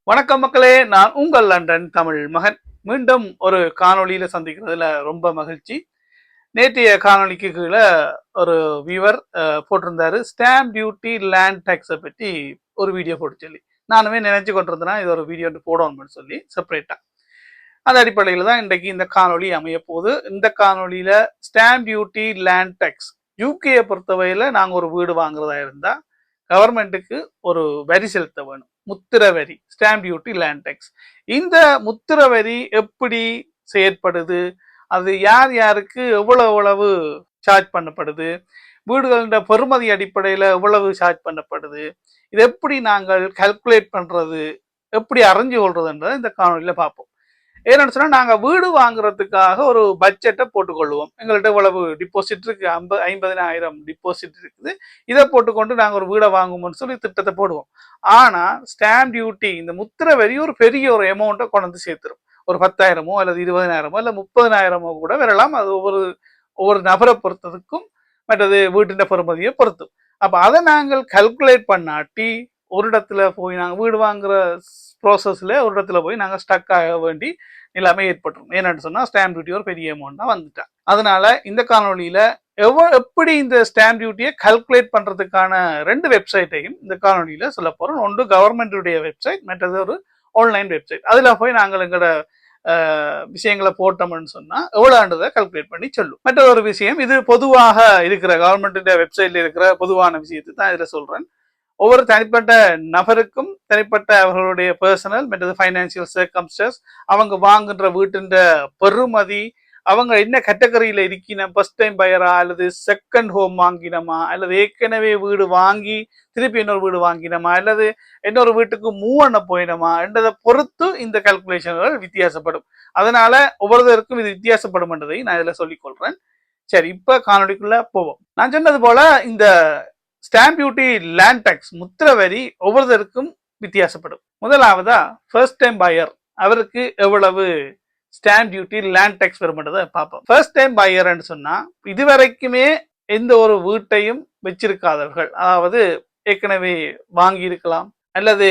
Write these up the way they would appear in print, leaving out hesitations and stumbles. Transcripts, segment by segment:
வணக்கம் மக்களே, நான் உங்கள் லண்டன் தமிழ் மகன். மீண்டும் ஒரு காணொளியில சந்திக்கிறதுல ரொம்ப மகிழ்ச்சி. நேற்றைய காணொளிக்கு கீழே ஒரு வியூவர் போட்டிருந்தாரு, ஸ்டாம்ப் டியூட்டி லேண்ட் டேக்ஸை பற்றி ஒரு வீடியோ போட்டு சொல்லி. நானுமே நினைச்சு கொண்டிருந்தேன்னா இது ஒரு வீடியோ போடணும்னு சொல்லி செப்பரேட்டா. அந்த அடிப்படையில் தான் இன்றைக்கு இந்த காணொளி அமைய போகுது. இந்த காணொளியில ஸ்டாம்ப் டியூட்டி லேண்ட் டேக்ஸ் யூகேயை பொறுத்தவரையில நாங்கள் ஒரு வீடு வாங்குறதா இருந்தா கவர்மெண்ட்டுக்கு ஒரு வரி செலுத்த வேணும், முத்திர வரி, ஸ்டாம்ப் டியூட்டி லேண்ட் டேக்ஸ். இந்த முத்திர வரி எப்படி செயற்படுது, அது யார் யாருக்கு எவ்வளவு சார்ஜ் பண்ணப்படுது, வீடுகளோட பெறுமதி அடிப்படையில் எவ்வளவு சார்ஜ் பண்ணப்படுது, இது எப்படி நாங்கள் கால்குலேட் பண்றது, எப்படி அறிஞ்சு கொள்றதுன்றதை இந்த காணொலியில் பார்ப்போம். ஏன்னு சொன்னா நாங்க வீடு வாங்குறதுக்காக ஒரு பட்ஜெட்டை போட்டுக்கொள்வோம். எங்கள்கிட்ட இவ்வளவு டிபாசிட் இருக்கு, 50,000 டிபாசிட் இருக்குது, இதை போட்டுக்கொண்டு நாங்க ஒரு வீடை வாங்குவோம்னு சொல்லி திட்டத்தை போடுவோம். ஆனா ஸ்டாம்ப் டியூட்டி, இந்த முத்திர வரி ஒரு பெரிய ஒரு அமௌண்ட்டை கொண்டு வந்து சேர்த்துரும். ஒரு 10,000 அல்லது 20,000 இல்ல 30,000 கூட வரலாம். அது ஒவ்வொரு நபரை பொறுத்ததுக்கும் மற்றது வீட்டின் பெறுமதியை பொறுத்தும். அப்ப அதை நாங்கள் கல்குலேட் பண்ணாட்டி ஒரு இடத்துல போய் நாங்கள் வீடு வாங்குற ப்ராசஸ்ல ஒரு இடத்துல போய் நாங்கள் ஸ்டக் ஆக வேண்டி நிலைமை ஏற்பட்டுரும். ஏன்னு சொன்னா ஸ்டாம்ப் டியூட்டி ஒரு பெரிய அமௌண்ட் தான் வந்துட்டா. அதனால இந்த காணொலியில எப்படி இந்த ஸ்டாம்ப் டியூட்டியை கல்குலேட் பண்றதுக்கான 2 வெப்சைட்டையும் இந்த காணொலியில சொல்ல போறோம். ஒன்று கவர்மெண்டுடைய வெப்சைட், மற்றது ஒரு ஆன்லைன் வெப்சைட். அதுல போய் நாங்கள் எங்களோட விஷயங்களை போட்டோம்னு சொன்னா எவ்வளவுன்றதை கல்குலேட் பண்ணி சொல்லும். மற்ற ஒரு விஷயம், இது பொதுவாக இருக்கிற கவர்மெண்ட் வெப்சைட்ல இருக்கிற பொதுவான விஷயத்தை தான் இதுல சொல்றேன். ஒவ்வொரு தனிப்பட்ட நபருக்கும் தனிப்பட்ட அவர்களுடைய பர்சனல் மற்றது ஃபைனான்சியல் சர்க்கம்ஸ்டன்ஸ், அவங்க வாங்குகின்ற வீட்டின் பெறுமதி, அவங்க என்ன கேட்டகரியில இருக்கணும், ஃபர்ஸ்ட் டைம் பயரா அல்லது செகண்ட் ஹோம் வாங்கினோமா, அல்லது ஏற்கனவே வீடு வாங்கி திருப்பி இன்னொரு வீடு வாங்கினோமா, அல்லது இன்னொரு வீட்டுக்கு மூவ் பண்ண போயினோமா என்றதை பொறுத்து இந்த கால்குலேஷன்கள் வித்தியாசப்படும். அதனால ஒவ்வொருத்தருக்கும் இது வித்தியாசப்படும் என்றதை நான் இதுல சொல்லிக் கொள்றேன். சரி, இப்ப காணொலிக்குள்ள போவோம். நான் சொன்னது போல இந்த ஸ்டாம்ப் டியூட்டி லேண்ட் டேக்ஸ் முத்திர வரி ஒவ்வொருத்தருக்கும் வித்தியாசப்படும். முதலாவதா ஃபர்ஸ்ட் டைம் பையர், அவருக்கு எவ்வளவு ஸ்டாம்ப் டியூட்டி லேண்ட் டேக்ஸ் வரும்ன்றதை பார்ப்போம். ஃபர்ஸ்ட் டைம் பையர்ன்னு சொன்னா இதுவரைக்குமே எந்த ஒரு வீட்டையும் வச்சிருக்காதவர்கள், அதாவது ஏற்கனவே வாங்கி இருக்கலாம் அல்லது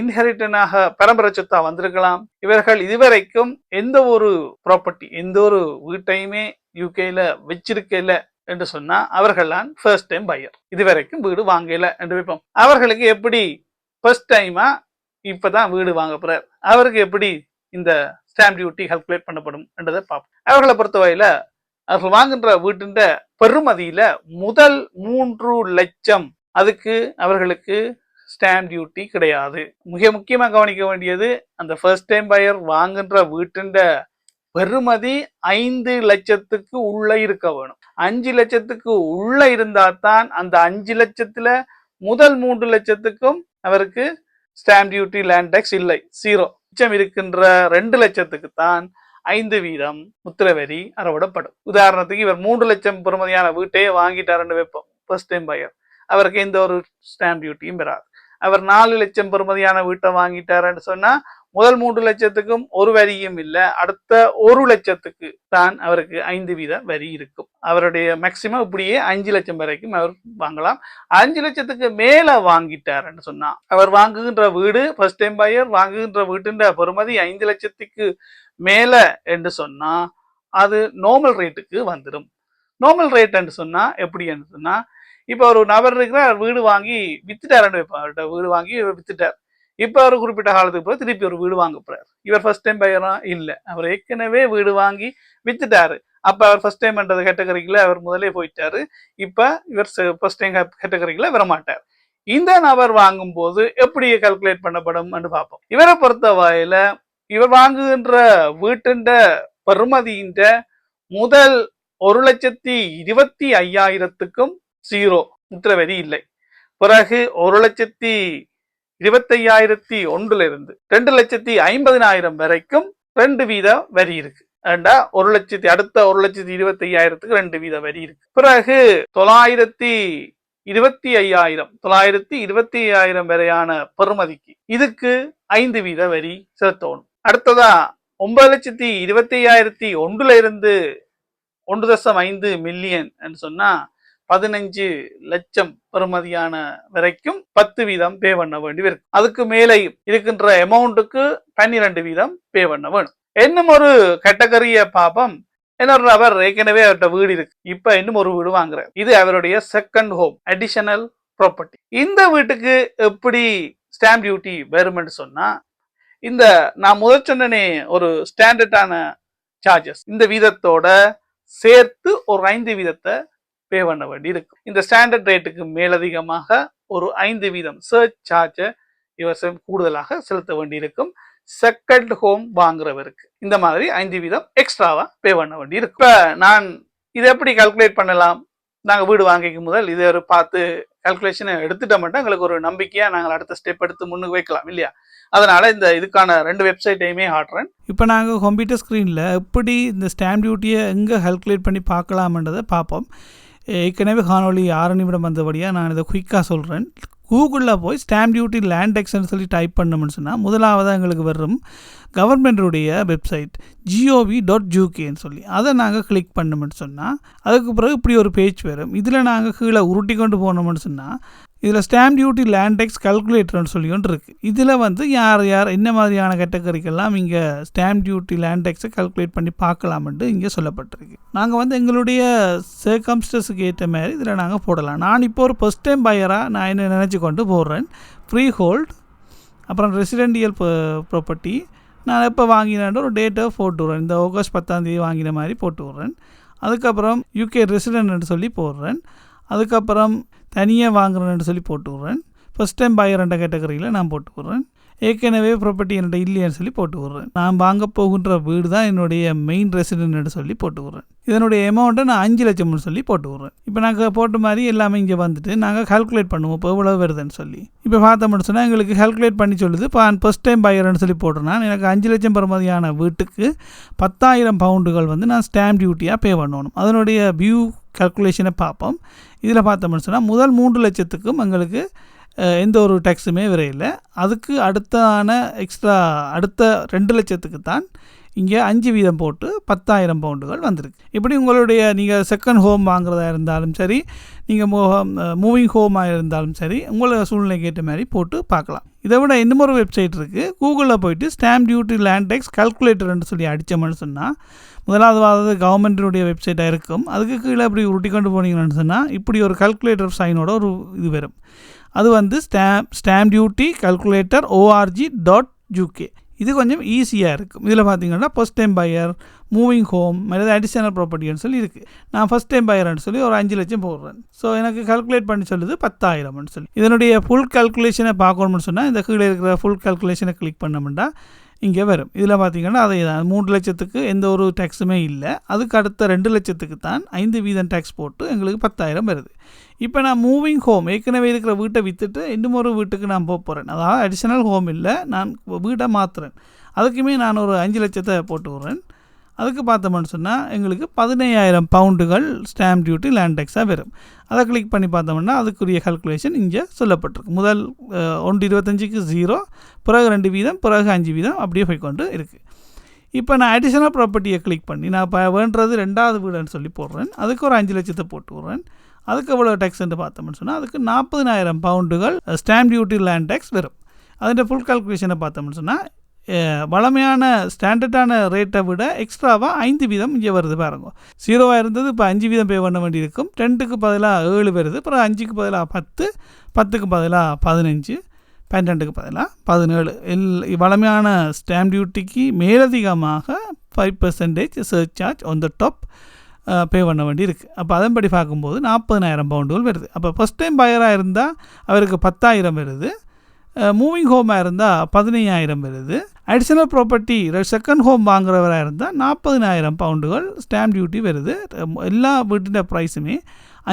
இன்ஹெரிட்டனாக பரம்பரை சொத்தா வந்திருக்கலாம். இவர்கள் இதுவரைக்கும் எந்த ஒரு ப்ராப்பர்ட்டி, எந்த ஒரு வீட்டையுமே யூகேல வச்சிருக்கல என்று சொன்னா அவர்கள்லாம் ஃபர்ஸ்ட் டைம் பையர். இதுவரைக்கும் வீடு வாங்கல என்று வைப்போம். அவர்களுக்கு எப்படி ஃபர்ஸ்ட் டைமா இப்பதான் வீடு வாங்க போறார், அவருக்கு எப்படி இந்த ஸ்டாம்ப் டியூட்டி கால்குலேட் பண்ணப்படும் என்றதை பார்ப்போம். அவர்களை பொறுத்தவரையில அவர்கள் வாங்குகின்ற வீட்டின் பெறுமதியில முதல் 3 லட்சம் அதுக்கு அவர்களுக்கு ஸ்டாம்ப் டியூட்டி கிடையாது. மிக முக்கியமா கவனிக்க வேண்டியது, அந்த ஃபர்ஸ்ட் டைம் பையர் வாங்குகின்ற வீட்டின் பெறுமதி 5 லட்சத்துக்கு உள்ள இருக்க வேணும். 5 லட்சத்துக்கு உள்ள இருந்தா தான் அந்த 5 லட்சத்துல முதல் 3 லட்சத்துக்கும் அவருக்கு ஸ்டாம்ப் டியூட்டி லேண்ட் டேக்ஸ் இல்லை, 0. மிச்சம் இருக்கின்ற 2 லட்சத்துக்கு தான் 5% முத்திர வரி அறவிடப்படும். உதாரணத்துக்கு இவர் 3 லட்சம் பெறுமதியான வீட்டையே வாங்கிட்டாருன்னு வைப்போம். ஃபர்ஸ்ட் டைம் பையர், அவருக்கு எந்த ஒரு ஸ்டாம்ப் டியூட்டியும் பெறாது. அவர் 4 லட்சம் பெறுமதியான வீட்டை வாங்கிட்டாருன்னு சொன்னா முதல் 3 லட்சத்துக்கும் ஒரு வரியும் இல்லை, அடுத்த 1 லட்சத்துக்கு தான் அவருக்கு 5% வரி இருக்கும். அவருடைய மேக்சிமம் இப்படியே 5 லட்சம் வரைக்கும் அவர் வாங்கலாம். 5 லட்சத்துக்கு மேல வாங்கிட்டாருன்னு சொன்னா அவர் வாங்குகின்ற வீடு, ஃபர்ஸ்ட் டைம் பையர் வாங்குகின்ற வீட்டின் பெறுமதி 5 லட்சத்துக்கு மேல என்று சொன்னா அது நார்மல் ரேட்டுக்கு வந்துடும். நார்மல் ரேட் என்று சொன்னா எப்படி என்று சொன்னா, இப்ப ஒரு நபர் இருக்கிற வீடு வாங்கி வித்துட்டாருன்னு வைப்பார். அவர்கிட்ட வீடு வாங்கி வித்துட்டார். இப்ப அவர் குறிப்பிட்ட காலத்துக்கு பிறகு திருப்பி ஒரு வீடு வாங்க போறாரு. இவர் ஃபர்ஸ்ட் டைம் பையரா இல்ல, அவர் ஏற்கனவே வீடு வாங்கி வித்துட்டாரு. அப்ப அவர் ஃபர்ஸ்ட் டைம் பண்றது கேட்டகரிக்குல அவர் முதலே போயிட்டாரு. இப்ப இவர் ஃபர்ஸ்ட் டைம் கேட்டகரிக்குல வரமாட்டார். இந்த நபர் வாங்கும் போது எப்படி கால்குலேட் பண்ணப்படும் என்று பார்ப்போம். இவரை பொறுத்த வகையில இவர் வாங்குகின்ற வீட்டின் பெறுமதியின் முதல் 1,25,000க்கும் 0 முத்திர வரி இல்லை. பிறகு 1,25,001 இருந்து 2,50,000 வரைக்கும் 2% வரி இருக்கு. அடுத்த 1,25,000க்கு 2% வரி இருக்கு. பிறகு 925,000 வரையான பெறுமதிக்கு இதுக்கு 5% வரி செலுத்தணும். அடுத்ததா 9,25,001 இருந்து 1.5 மில்லியன் சொன்னா 15 லட்சம் பெறுமதியான வரைக்கும் 10% பே பண்ண வேண்டி இருக்கு. அதுக்கு மேலே இருக்கின்ற அமௌண்ட்டுக்கு 12% பே பண்ண வேணும். இன்னும் ஒரு கேட்டகரிய பாப்பம். இன்னொரு அவர் ஏற்கனவே அவர்கிட்ட வீடு இருக்கு, இப்ப இன்னும் ஒரு வீடு வாங்குறாரு. இது அவருடைய செகண்ட் ஹோம், அடிஷனல் ப்ராப்பர்ட்டி. இந்த வீட்டுக்கு எப்படி ஸ்டாம்ப் டியூட்டி வரும்னு சொன்னா, இந்த நான் முதல் சொன்னனே ஒரு ஸ்டாண்டர்டான சார்ஜஸ், இந்த வீதத்தோட சேர்த்து ஒரு 5% பே பண்ண வேண்டி இருக்கு. இந்த ஸ்டாண்டர்ட் ரேட்டுக்கு மேலதிகமாக ஒரு 5% சர்ச் சார்ஜை இவர் கூடுதலாக செலுத்த வேண்டி இருக்கும். செகண்ட் ஹோம் வாங்குறவருக்கு இந்த மாதிரி 5% எக்ஸ்ட்ராவா பே பண்ண வேண்டி இருக்கு. இப்ப நான் இதை எப்படி கால்குலேட் பண்ணலாம்? நாங்க வீடு வாங்கிக்கும் முதல் இதை ஒரு பார்த்து கால்குலேஷனை எடுத்துட்ட மட்டும் எங்களுக்கு ஒரு நம்பிக்கையா நாங்கள் அடுத்த ஸ்டெப் எடுத்து முன்னுக்கு வைக்கலாம் இல்லையா? அதனால இந்த இதுக்கான 2 வெப்சைட்டையுமே ஆடுறேன். இப்போ நாங்கள் கம்ப்யூட்டர் ஸ்க்ரீனில் எப்படி இந்த ஸ்டாம்ப் டியூட்டியை எங்கே கால்குலேட் பண்ணி பார்க்கலாம்ன்றதை பார்ப்போம். ஏற்கனவே காணொலி 6 நிமிடம் வந்தபடியாக நான் இதை குயிக்காக சொல்கிறேன். கூகுளில் போய் ஸ்டாம்ப் டியூட்டி லேண்ட் டேக்ஸ்ன்னு சொல்லி டைப் பண்ணோம்னு சொன்னால் முதலாவதாக எங்களுக்கு வரும் கவர்மெண்ட்டுடைய வெப்சைட் gov.uk சொல்லி அதை நாங்கள் கிளிக் பண்ணோம்னு சொன்னால் அதுக்கு பிறகு இப்படி ஒரு பேஜ் வரும். இதில் நாங்கள் கீழே உருட்டி கொண்டு போனோம்னு சொன்னால் இதில் ஸ்டாம்ப் டியூட்டி லேண்ட் டேக்ஸ் கால்குலேட்டர்னு சொல்லி ஒன்று இருக்குது. இதில் வந்து யார் யார் என்ன மாதிரியான கேட்டகரிக்கெல்லாம் இங்கே ஸ்டாம்ப் டியூட்டி லேண்ட் டேக்ஸை கால்குலேட் பண்ணி பார்க்கலாம்னு இங்கே சொல்லப்பட்டிருக்கு. நாங்கள் வந்து எங்களுடைய சர்க்கம்ஸ்டன்ஸுக்கு ஏற்ற மாதிரி இதில் நாங்கள் போடலாம். நான் இப்போ ஒரு ஃபர்ஸ்ட் டைம் பையராக நான் என்ன நினச்சி கொண்டு போடுறேன். ஃப்ரீ ஹோல்ட், அப்புறம் ரெசிடென்டியல் ப்ராப்பர்ட்டி. நான் எப்போ வாங்கினேன் ஒரு டேட்டை போட்டு விட்றேன். இந்த ஆகஸ்ட் 10 வாங்கின மாதிரி போட்டு விட்றேன். அதுக்கப்புறம் யூகே ரெசிடென்ட்னு சொல்லி போடுறேன். அதுக்கப்புறம் தனியாக வாங்குறேன்னு சொல்லி போட்டு விட்றேன். ஃபஸ்ட் டைம் பையர் என்ற கேட்டகரியில் நான் போட்டு விட்றேன். ஏற்கனவே ப்ராப்பர்ட்டி என்னோட இல்லையான்னு சொல்லி போட்டு விட்றேன். நான் வாங்க போகின்ற வீடு தான் என்னுடைய மெயின் ரெசிடென்ட்னு சொல்லி போட்டு விட்றேன். இதனுடைய அமௌண்ட்டை நான் 5 லட்சம்னு சொல்லி போட்டு விட்றேன். இப்போ நாங்கள் போட்ட மாதிரி எல்லாமே இங்கே வந்துட்டு நாங்கள் கால்குலேட் பண்ணுவோம் இப்போ எவ்வளோ வருதுன்னு சொல்லி. இப்போ பார்த்தோம்னு சொன்னால் எங்களுக்கு கால்குலேட் பண்ணி சொல்லுது. இப்போ ஃபஸ்ட் டைம் பையர்னு சொல்லி போட்டேன்னா எனக்கு 5 லட்சம் பெறுமதியான வீட்டுக்கு 10,000 பவுண்டுகள் வந்து நான் ஸ்டாம்ப் டியூட்டியாக பே பண்ணணும். அதனுடைய வியூ கால்குலேஷனை பார்ப்போம். இதில் பார்த்தோம்னு சொன்னால் முதல் 3 லட்சத்துக்கும் எங்களுக்கு எந்த ஒரு டேக்ஸுமே வரையில்லை. அதுக்கு அடுத்தான எக்ஸ்ட்ரா அடுத்த 2 லட்சத்துக்கு தான் இங்கே 5% போட்டு 10,000 பவுண்டுகள் வந்திருக்கு. இப்படி உங்களுடைய நீங்கள் செகண்ட் ஹோம் வாங்குறதா இருந்தாலும் சரி, நீங்கள் மூவிங் ஹோமாக இருந்தாலும் சரி, உங்களோட சூழ்நிலைக்கு ஏற்ற மாதிரி போட்டு பார்க்கலாம். இதை விட இன்னும் ஒரு வெப்சைட் இருக்குது. கூகுளில் போயிட்டு ஸ்டாம்ப் டியூட்டி லேண்ட் டேக்ஸ் கால்குலேட்டர்னு சொல்லி அடித்தோம்னு சொன்னால் முதலாவது கவர்மெண்ட்டினுடைய வெப்சைட்டாக இருக்கும். அதுக்கு கீழே இப்படி உருட்டி கொண்டு போனீங்கன்னு சொன்னால் இப்படி ஒரு கால்குலேட்டர் சைனோட ஒரு இது வரும். அது வந்து ஸ்டாம்ப் டியூட்டி கால்குலேட்டர் org.uk. இது கொஞ்சம் ஈஸியாக இருக்கும். இதில் பார்த்தீங்கன்னா first time buyer, moving home, அல்லது அடிஷனல் ப்ராப்பர்ட்டின்னு சொல்லி இருக்குது. நான் ஃபஸ்ட் டைம் பையர்னு சொல்லி ஒரு 5 லட்சம் போடுறேன். ஸோ எனக்கு கால்குலேட் பண்ணி சொல்லுது 10,000 சொல்லி. இதனுடைய ஃபுல் கால்குலேஷனை பார்க்கணும்னு சொன்னால் இந்த கீழே இருக்கிற ஃபுல் கால்குலேஷனை கிளிக் பண்ணோம்னா இங்கே வரும். இதில் பார்த்தீங்கன்னா அதே தான் 3 லட்சத்துக்கு எந்த ஒரு டேக்ஸுமே இல்லை. அதுக்கு அடுத்த 2 லட்சத்துக்கு தான் 5% டேக்ஸ் போட்டு எங்களுக்கு 10,000 வருது. இப்போ நான் மூவிங் ஹோம் ஏற்கனவே இருக்கிற வீட்டை விற்றுட்டு இன்னும் ஒரு வீட்டுக்கு நான் போகிறேன். அதாவது அடிஷனல் ஹோம் இல்லை, நான் வீட்டை மாற்றுறேன். அதுக்குமே நான் ஒரு 5 லட்சத்தை போட்டு விட்றேன். அதுக்கு பார்த்தோம்னு சொன்னால் எங்களுக்கு 15,000 பவுண்டுகள் ஸ்டாம்ப் டியூட்டி லேண்ட் டேக்ஸாக வரும். அதை கிளிக் பண்ணி பார்த்தோம்னா அதுக்குரிய கால்குலேஷன் இங்கே சொல்லப்பட்டிருக்கு. முதல் 1.25க்கு 0, பிறகு 2%, பிறகு 5% அப்படியே போய்கொண்டு இருக்குது. இப்போ நான் அடிஷனல் ப்ராப்பர்ட்டியை கிளிக் பண்ணி நான் இப்போ வேண்டுறது 2வது வீடுன்னு சொல்லி போடுறேன். அதுக்கு ஒரு 5 லட்சத்தை போட்டு விட்றேன். அதுக்கு எவ்வளோ டேக்ஸ்ன்னு பார்த்தோம்னு சொன்னால் அதுக்கு 40,000 பவுண்டுகள் ஸ்டாம்ப் டியூட்டி லேண்ட் டேக்ஸ் வரும். அதோட ஃபுல் கால்குலேஷனை பார்த்தோம்னு சொன்னால் வளமையான ஸ்டாண்டர்டான ரேட்டை விட எக்ஸ்ட்ராவாக 5% இங்கே வருது பாருங்க. 0 இருந்தது இப்போ 5% பே பண்ண வேண்டியிருக்கும். 10க்கு பதிலாக 7 வருது. அப்புறம் 5க்கு பதிலாக 10, 10க்கு பதிலாக 15, 12க்கு பதிலாக 17. வளமையான ஸ்டாம்ப் டியூட்டிக்கு மேலதிகமாக 5% surcharge on the top pay பண்ண வேண்டி இருக்குது. அப்போ அதன்படி பார்க்கும்போது 40,000 பவுண்டுகள் வருது. அப்போ ஃபஸ்ட் டைம் பையராக இருந்தால் அவருக்கு 10,000 வருது. மூவிங் ஹோமாக இருந்தால் 15,000 வருது. அடிஷனல் ப்ராப்பர்ட்டி செகண்ட் ஹோம் வாங்குறவராக இருந்தால் 40,000 பவுண்டுகள் ஸ்டாம்ப் டியூட்டி வருது. எல்லா வீட்டின் ப்ரைஸுமே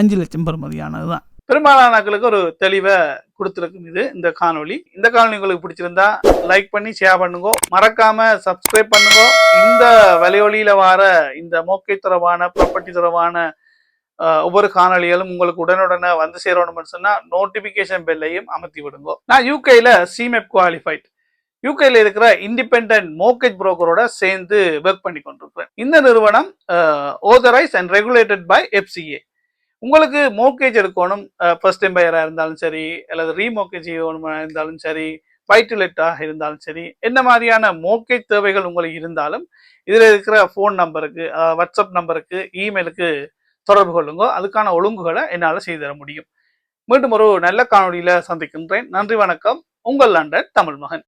5 லட்சம் பெறுமதியானது தான். பெரும்பாலானங்களுக்கு ஒரு தெளிவை கொடுத்துருக்கும் இது இந்த காணொலி. இந்த காணொலி உங்களுக்கு பிடிச்சிருந்தா லைக் பண்ணி ஷேர் பண்ணுங்க, மறக்காம சப்ஸ்கிரைப் பண்ணுங்க. இந்த வலையொலியில வர இந்த மோக்கை தொடர்பான ப்ராப்பர்ட்டி தொடர்பான ஒவ்வொரு காணொலிகளும் உங்களுக்கு உடனுடனே வந்து சேரணும்னு சொன்னா நோட்டிபிகேஷன் பெல்லையும் அமர்த்தி விடுங்க. நான் யூகேல சிமெப் குவாலிஃபைட், யூகேல இருக்கிற இண்டிபெண்டன்ட் மோர்கேஜ் புரோக்கரோட சேர்ந்து ஒர்க் பண்ணி கொண்டிருக்கிறேன். இந்த நிறுவனம் authorised and regulated by FCA. உங்களுக்கு மோர்கேஜ் எடுக்கணும், ஃபர்ஸ்ட் டைம் பையராக இருந்தாலும் சரி, அல்லது ரீமோர்கேஜ் இருந்தாலும் சரி, பைட்டுலெட்டாக இருந்தாலும் சரி, என்ன மாதிரியான மோர்கேஜ் தேவைகள் உங்களுக்கு இருந்தாலும் இதில் இருக்கிற ஃபோன் நம்பருக்கு, வாட்ஸ்அப் நம்பருக்கு, இமெயிலுக்கு தொடர்பு கொள்ளுங்க. அதுக்கான ஒழுங்குகளை என்னால் செய்து தர முடியும். மீண்டும் ஒரு நல்ல காணொலியில் சந்திக்கின்றேன். நன்றி, வணக்கம். உங்கள் லண்டன் தமிழ் மகன்.